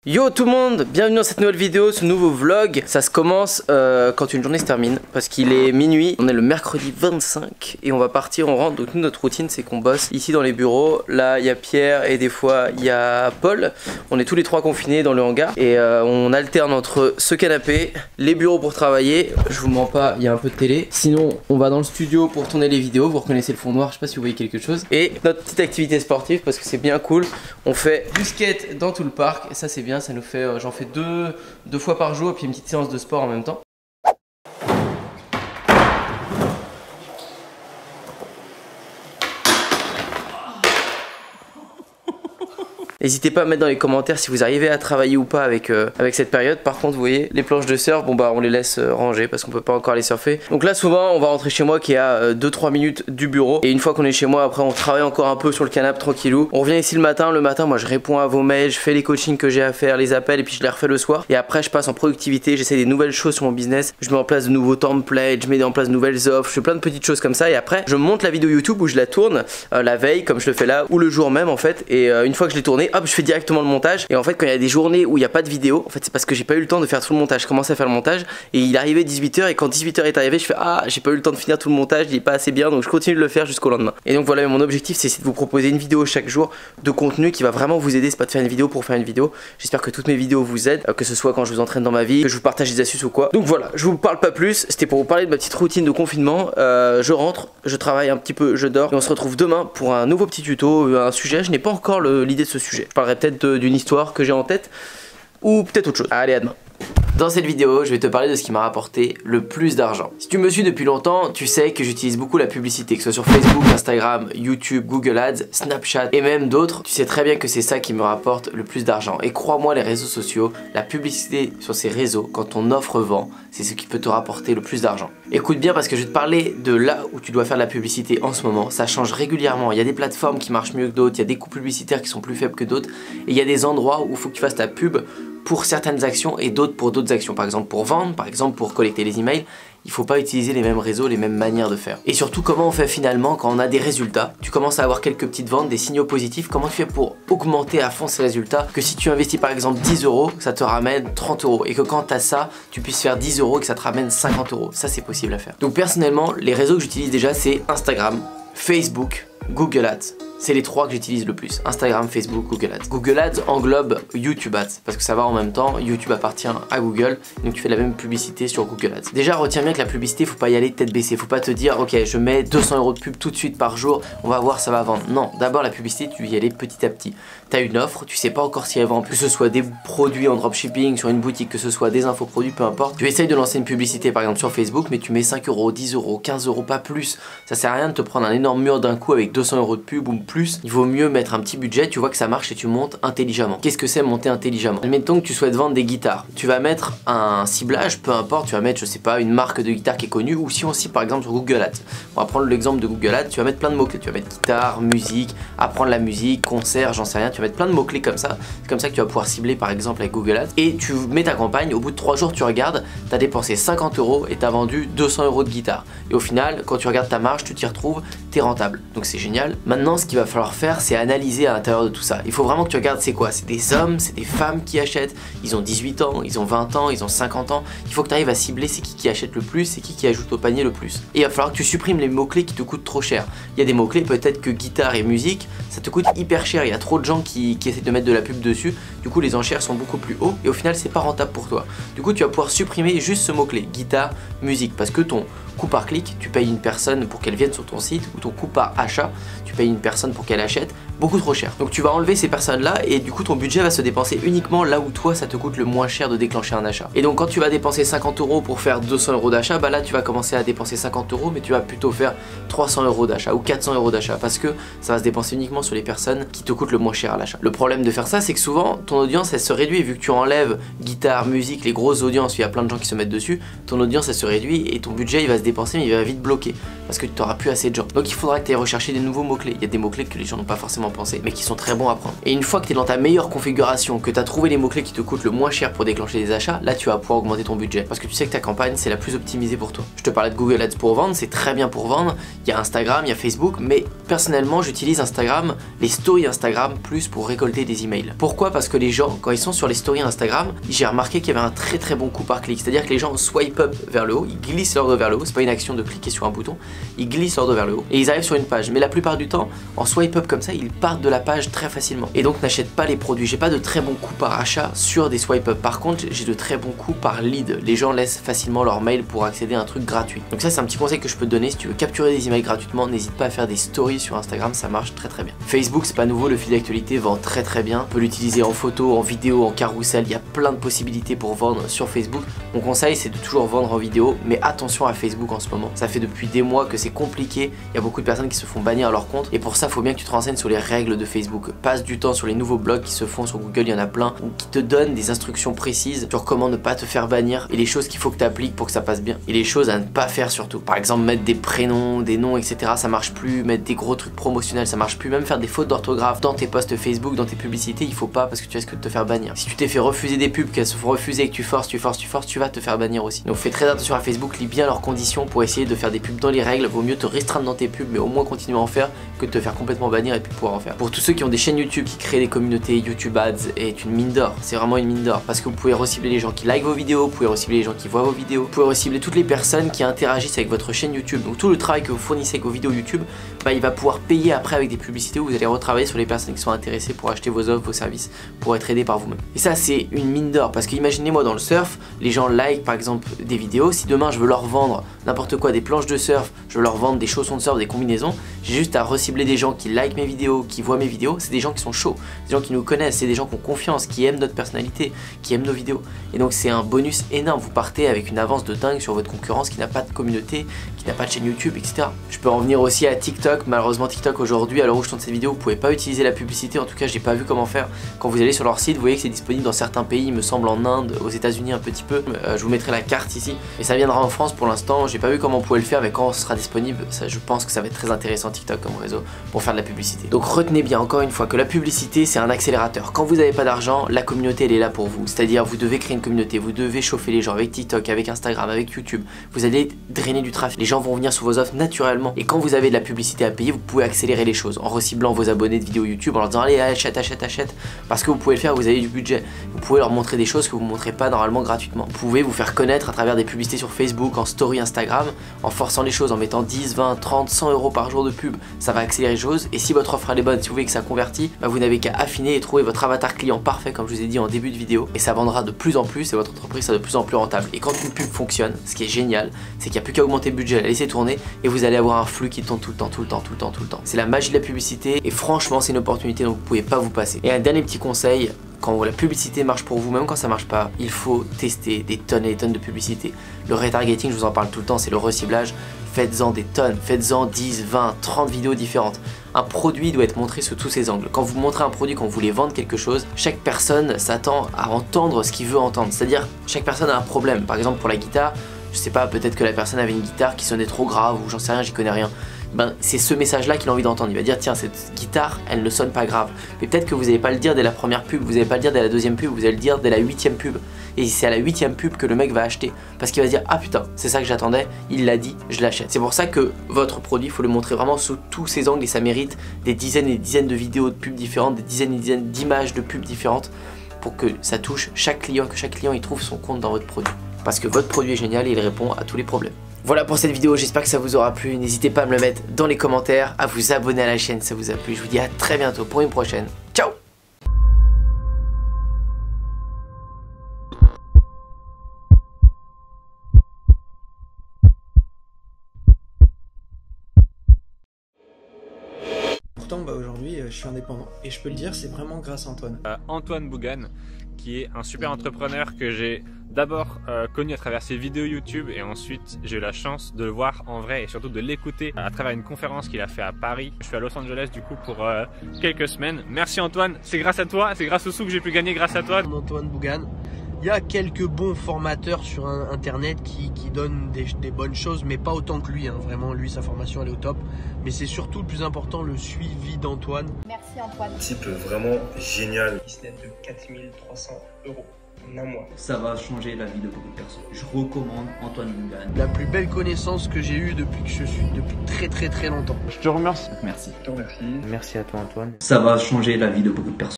Yo tout le monde, bienvenue dans cette nouvelle vidéo, ce nouveau vlog. Ça se commence quand une journée se termine, parce qu'il est minuit, on est le mercredi 25 et on va partir, on rentre. Donc nous, notre routine c'est qu'on bosse ici dans les bureaux. Là il y a Pierre et des fois il y a Paul. On est tous les trois confinés dans le hangar et on alterne entre ce canapé, les bureaux pour travailler. Je vous mens pas, il y a un peu de télé. Sinon on va dans le studio pour tourner les vidéos. Vous reconnaissez le fond noir, je sais pas si vous voyez quelque chose. Et notre petite activité sportive, parce que c'est bien cool, on fait du skate dans tout le parc et ça c'est bien. Ça nous fait, j'en fais deux fois par jour et puis une petite séance de sport en même temps. N'hésitez pas à mettre dans les commentaires si vous arrivez à travailler ou pas avec cette période. Par contre vous voyez les planches de surf, bon bah on les laisse ranger parce qu'on peut pas encore les surfer. Donc là souvent on va rentrer chez moi qui est à 2-3 minutes du bureau. Et une fois qu'on est chez moi, après on travaille encore un peu sur le canapé tranquillou. On revient ici le matin moi je réponds à vos mails, je fais les coachings que j'ai à faire, les appels et puis je les refais le soir. Et après je passe en productivité, j'essaie des nouvelles choses sur mon business. Je mets en place de nouveaux templates, je mets en place de nouvelles offres, je fais plein de petites choses comme ça. Et après je monte la vidéo YouTube où je la tourne la veille comme je le fais là, ou le jour même en fait. Et une fois que je l'ai tournée, hop, je fais directement le montage. Et en fait quand il y a des journées où il n'y a pas de vidéo, en fait c'est parce que j'ai pas eu le temps de faire tout le montage. Je commence à faire le montage et il arrivait 18h et quand 18h est arrivé je fais ah j'ai pas eu le temps de finir tout le montage, il est pas assez bien, donc je continue de le faire jusqu'au lendemain. Et donc voilà, mon objectif c'est de vous proposer une vidéo chaque jour de contenu qui va vraiment vous aider. C'est pas de faire une vidéo pour faire une vidéo. J'espère que toutes mes vidéos vous aident, que ce soit quand je vous entraîne dans ma vie, que je vous partage des astuces ou quoi. Donc voilà, je vous parle pas plus, c'était pour vous parler de ma petite routine de confinement. Je rentre, je travaille un petit peu, je dors et on se retrouve demain pour un nouveau petit tuto, un sujet. Je n'ai pas encore l'idée de ce sujet. Je parlerai peut-être d'une histoire que j'ai en tête ou peut-être autre chose. Allez, à demain. Dans cette vidéo, je vais te parler de ce qui m'a rapporté le plus d'argent. Si tu me suis depuis longtemps, tu sais que j'utilise beaucoup la publicité, que ce soit sur Facebook, Instagram, YouTube, Google Ads, Snapchat et même d'autres. Tu sais très bien que c'est ça qui me rapporte le plus d'argent. Et crois-moi, les réseaux sociaux, la publicité sur ces réseaux, quand ton offre vend, c'est ce qui peut te rapporter le plus d'argent. Écoute bien parce que je vais te parler de là où tu dois faire de la publicité en ce moment. Ça change régulièrement. Il y a des plateformes qui marchent mieux que d'autres, il y a des coûts publicitaires qui sont plus faibles que d'autres. Et il y a des endroits où il faut que tu fasses ta pub pour certaines actions et d'autres pour d'autres actions. Par exemple pour vendre, par exemple pour collecter les emails. Il ne faut pas utiliser les mêmes réseaux, les mêmes manières de faire. Et surtout comment on fait finalement quand on a des résultats. Tu commences à avoir quelques petites ventes, des signaux positifs. Comment tu fais pour augmenter à fond ces résultats? Que si tu investis par exemple 10 €, ça te ramène 30 €. Et que quand tu as ça, tu puisses faire 10 € et que ça te ramène 50 €. Ça c'est possible à faire. Donc personnellement, les réseaux que j'utilise déjà c'est Instagram, Facebook, Google Ads. C'est les trois que j'utilise le plus. Instagram, Facebook, Google Ads. Google Ads englobe YouTube Ads parce que ça va en même temps. YouTube appartient à Google, donc tu fais la même publicité sur Google Ads. Déjà, retiens bien que la publicité, faut pas y aller tête baissée. Faut pas te dire, ok, je mets 200 € de pub tout de suite par jour, on va voir, ça va vendre. Non, d'abord la publicité, tu y aller petit à petit. T'as une offre, tu sais pas encore si elle vend, que ce soit des produits en dropshipping sur une boutique, que ce soit des infoproduits, peu importe. Tu essayes de lancer une publicité par exemple sur Facebook, mais tu mets 5 €, 10 €, 15 €, pas plus. Ça sert à rien de te prendre un énorme mur d'un coup avec 200 € de pub ou plus. Il vaut mieux mettre un petit budget, tu vois que ça marche et tu montes intelligemment. Qu'est-ce que c'est monter intelligemment? Admettons que tu souhaites vendre des guitares. Tu vas mettre un ciblage, peu importe, tu vas mettre, je sais pas, une marque de guitare qui est connue, ou si on cible par exemple sur Google Ads. On va prendre l'exemple de Google Ads, tu vas mettre plein de mots-clés. Tu vas mettre guitare, musique, apprendre la musique, concert, j'en sais rien. Tu vas mettre plein de mots-clés comme ça. C'est comme ça que tu vas pouvoir cibler par exemple avec Google Ads. Et tu mets ta campagne, au bout de 3 jours, tu regardes, tu as dépensé 50 € et tu as vendu 200 € de guitare. Et au final, quand tu regardes ta marge, tu t'y retrouves, tu es rentable. Donc c'est génial. Maintenant, ce qu'il va falloir faire, c'est analyser à l'intérieur de tout ça. Il faut vraiment que tu regardes c'est quoi. C'est des hommes, c'est des femmes qui achètent. Ils ont 18 ans, ils ont 20 ans, ils ont 50 ans. Il faut que tu arrives à cibler c'est qui achète le plus, c'est qui ajoute au panier le plus. Et il va falloir que tu supprimes les mots-clés qui te coûtent trop cher. Il y a des mots-clés, peut-être que guitare et musique, ça te coûte hyper cher. Il y a trop de gens qui essaient de mettre de la pub dessus. Du coup, les enchères sont beaucoup plus hauts et au final, c'est pas rentable pour toi. Du coup, tu vas pouvoir supprimer juste ce mot-clé, guitare, musique, parce que ton coût par clic, tu payes une personne pour qu'elle vienne sur ton site, ou ton coût par achat, tu payes une personne pour qu'elle achète, beaucoup trop cher. Donc tu vas enlever ces personnes là et du coup ton budget va se dépenser uniquement là où toi ça te coûte le moins cher de déclencher un achat. Et donc quand tu vas dépenser 50 € pour faire 200 € d'achat, bah là tu vas commencer à dépenser 50 € mais tu vas plutôt faire 300 € d'achat ou 400 € d'achat parce que ça va se dépenser uniquement sur les personnes qui te coûtent le moins cher à l'achat. Le problème de faire ça c'est que souvent ton audience elle se réduit vu que tu enlèves guitare, musique, les grosses audiences, il y a plein de gens qui se mettent dessus, ton audience elle se réduit et ton budget il va se dépenser mais il va vite bloquer parce que tu n'auras plus assez de gens. Donc il faudra que tu ailles rechercher des nouveaux mots-clés. Il y a des mots-clés que les gens n'ont pas forcément forcément pensé, mais qui sont très bons à prendre. Et une fois que tu es dans ta meilleure configuration, que tu as trouvé les mots-clés qui te coûtent le moins cher pour déclencher des achats, là tu vas pouvoir augmenter ton budget. Parce que tu sais que ta campagne, c'est la plus optimisée pour toi. Je te parlais de Google Ads pour vendre, c'est très bien pour vendre. Il y a Instagram, il y a Facebook, mais personnellement, j'utilise Instagram, les stories Instagram, plus pour récolter des emails. Pourquoi? Parce que les gens, quand ils sont sur les stories Instagram, j'ai remarqué qu'il y avait un très bon coup par clic. C'est-à-dire que les gens swipe up vers le haut, ils glissent leur dos vers le haut, c'est pas une action de cliquer sur un bouton, ils glissent leur dos vers le haut et ils arrivent sur une page. Mais la plupart du temps, en swipe up comme ça, ils partent de la page très facilement. Et donc n'achètent pas les produits. J'ai pas de très bons coups par achat sur des swipe up. Par contre, j'ai de très bons coups par lead. Les gens laissent facilement leur mail pour accéder à un truc gratuit. Donc ça, c'est un petit conseil que je peux te donner. Si tu veux capturer des emails gratuitement, n'hésite pas à faire des stories sur Instagram, ça marche très bien. Facebook, c'est pas nouveau, le fil d'actualité vend très bien. On peut l'utiliser en photo, en vidéo, en carrousel. Il y a plein de possibilités pour vendre sur Facebook. Mon conseil, c'est de toujours vendre en vidéo, mais attention à Facebook en ce moment. Ça fait depuis des mois que c'est compliqué. Il y a beaucoup de personnes qui se font bannir leur compte. Et pour ça, il faut bien que tu te renseignes sur les règles de Facebook. Passe du temps sur les nouveaux blogs qui se font sur Google, il y en a plein, ou qui te donnent des instructions précises sur comment ne pas te faire bannir et les choses qu'il faut que tu appliques pour que ça passe bien. Et les choses à ne pas faire surtout. Par exemple, mettre des prénoms, des noms, etc. Ça marche plus. Mettre des gros trucs promotionnels, ça marche plus. Même faire des fautes d'orthographe dans tes posts Facebook, dans tes publicités, il faut pas parce que tu risques de te faire bannir. Si tu t'es fait refuser des pubs, qu'elles se font refuser et que tu forces, tu vas te faire bannir aussi. Donc fais très attention à Facebook, lis bien leurs conditions pour essayer de faire des pubs dans les règles. Vaut mieux te restreindre dans tes pubs, mais au moins continuer à en faire que de te faire complètement bannir et puis pouvoir en faire. Pour tous ceux qui ont des chaînes YouTube, qui créent des communautés, YouTube Ads est une mine d'or. C'est vraiment une mine d'or parce que vous pouvez recibler les gens qui like vos vidéos, vous pouvez recibler les gens qui voient vos vidéos, vous pouvez recibler toutes les personnes qui interagissent avec votre chaîne YouTube. Donc tout le travail que vous fournissez avec vos vidéos YouTube, bah, il va pouvoir payer après avec des publicités où vous allez retravailler sur les personnes qui sont intéressées pour acheter vos offres, vos services, pour être aidés par vous-même. Et ça, c'est une mine d'or parce que imaginez-moi dans le surf, les gens like par exemple des vidéos. Si demain je veux leur vendre n'importe quoi, des planches de surf, je veux leur vendre des chaussons de surf, des combinaisons, j'ai juste à recibler des gens qui like mes vidéos, qui voient mes vidéos. C'est des gens qui sont chauds, des gens qui nous connaissent, c'est des gens qui ont confiance, qui aiment notre personnalité, qui aiment nos vidéos. Et donc c'est un bonus énorme. Vous partez avec une avance de dingue sur votre concurrence qui n'a pas de communauté, qui n'a pas de chaîne YouTube, etc. Je peux en venir aussi à TikTok. Malheureusement TikTok aujourd'hui, à l'heure où je tourne cette vidéo, vous pouvez pas utiliser la publicité. En tout cas, j'ai pas vu comment faire. Quand vous allez sur leur site, vous voyez que c'est disponible dans certains pays, il me semble en Inde, aux États-Unis un petit peu. Je vous mettrai la carte ici. Et ça viendra en France pour l'instant. J'ai pas vu comment on pouvait le faire, mais quand ce sera disponible, ça, je pense que ça va être très intéressant TikTok comme réseau pour faire de la publicité. Donc retenez bien encore une fois que la publicité, c'est un accélérateur. Quand vous n'avez pas d'argent, la communauté elle est là pour vous. C'est-à-dire vous devez créer une communauté, vous devez chauffer les gens avec TikTok, avec Instagram, avec YouTube. Vous allez drainer du trafic. Les gens vont venir sur vos offres naturellement. Et quand vous avez de la publicité à payer, vous pouvez accélérer les choses en reciblant vos abonnés de vidéos YouTube, en leur disant allez achète. Parce que vous pouvez le faire, vous avez du budget. Vous pouvez leur montrer des choses que vous ne montrez pas normalement gratuitement. Vous pouvez vous faire connaître à travers des publicités sur Facebook, en story Instagram, en forçant les choses, en mettant 10, 20, 30, 100 euros par jour de pub. Ça va accélérer les choses. Et si votre offre elle est bonne, si vous voulez que ça convertit, bah vous n'avez qu'à affiner et trouver votre avatar client parfait comme je vous ai dit en début de vidéo. Et ça vendra de plus en plus et votre entreprise sera de plus en plus rentable. Et quand une pub fonctionne, ce qui est génial, c'est qu'il n'y a plus qu'à augmenter le budget, la laisser tourner et vous allez avoir un flux qui tourne tout le temps. C'est la magie de la publicité et franchement c'est une opportunité dont vous pouvez pas vous passer. Et un dernier petit conseil, quand la publicité marche pour vous, même quand ça marche pas, il faut tester des tonnes et des tonnes de publicité. Le retargeting, je vous en parle tout le temps, c'est le reciblage. Faites-en des tonnes, faites-en 10, 20, 30 vidéos différentes. Un produit doit être montré sous tous ses angles. Quand vous montrez un produit, quand vous voulez vendre quelque chose, chaque personne s'attend à entendre ce qu'il veut entendre. C'est-à-dire, chaque personne a un problème. Par exemple, pour la guitare, je sais pas, peut-être que la personne avait une guitare qui sonnait trop grave ou j'en sais rien, j'y connais rien. Ben, c'est ce message-là qu'il a envie d'entendre. Il va dire tiens, cette guitare, elle ne sonne pas grave. Mais peut-être que vous n'allez pas le dire dès la première pub, vous n'allez pas le dire dès la deuxième pub, vous allez le dire dès la 8e pub. Et c'est à la 8e pub que le mec va acheter. Parce qu'il va se dire ah putain, c'est ça que j'attendais, il l'a dit, je l'achète. C'est pour ça que votre produit, il faut le montrer vraiment sous tous ses angles et ça mérite des dizaines et des dizaines de vidéos de pubs différentes, des dizaines et des dizaines d'images de pubs différentes pour que ça touche chaque client, que chaque client il trouve son compte dans votre produit. Parce que votre produit est génial et il répond à tous les problèmes. Voilà pour cette vidéo, j'espère que ça vous aura plu. N'hésitez pas à me le mettre dans les commentaires, à vous abonner à la chaîne si ça vous a plu. Je vous dis à très bientôt pour une prochaine. Ciao! Pourtant, aujourd'hui, je suis indépendant. Et je peux le dire, c'est vraiment grâce à Antoine. Antoine Bougan, qui est un super entrepreneur que j'ai d'abord connu à travers ses vidéos YouTube et ensuite j'ai eu la chance de le voir en vrai et surtout de l'écouter à travers une conférence qu'il a fait à Paris. Je suis à Los Angeles du coup pour quelques semaines. Merci Antoine, c'est grâce à toi, c'est grâce au sous que j'ai pu gagner grâce à toi. Antoine Bougan, Il y a quelques bons formateurs sur internet qui donnent des bonnes choses, mais pas autant que lui, hein. Vraiment, lui, sa formation, elle est au top. Mais c'est surtout le plus important, le suivi d'Antoine. Merci Antoine. Type vraiment génial. Business de 4300 € en un mois. Ça va changer la vie de beaucoup de personnes. Je recommande Antoine Dungan. La plus belle connaissance que j'ai eue depuis que je suis, depuis très longtemps. Je te remercie. Merci. Je te remercie. Merci à toi Antoine. Ça va changer la vie de beaucoup de personnes.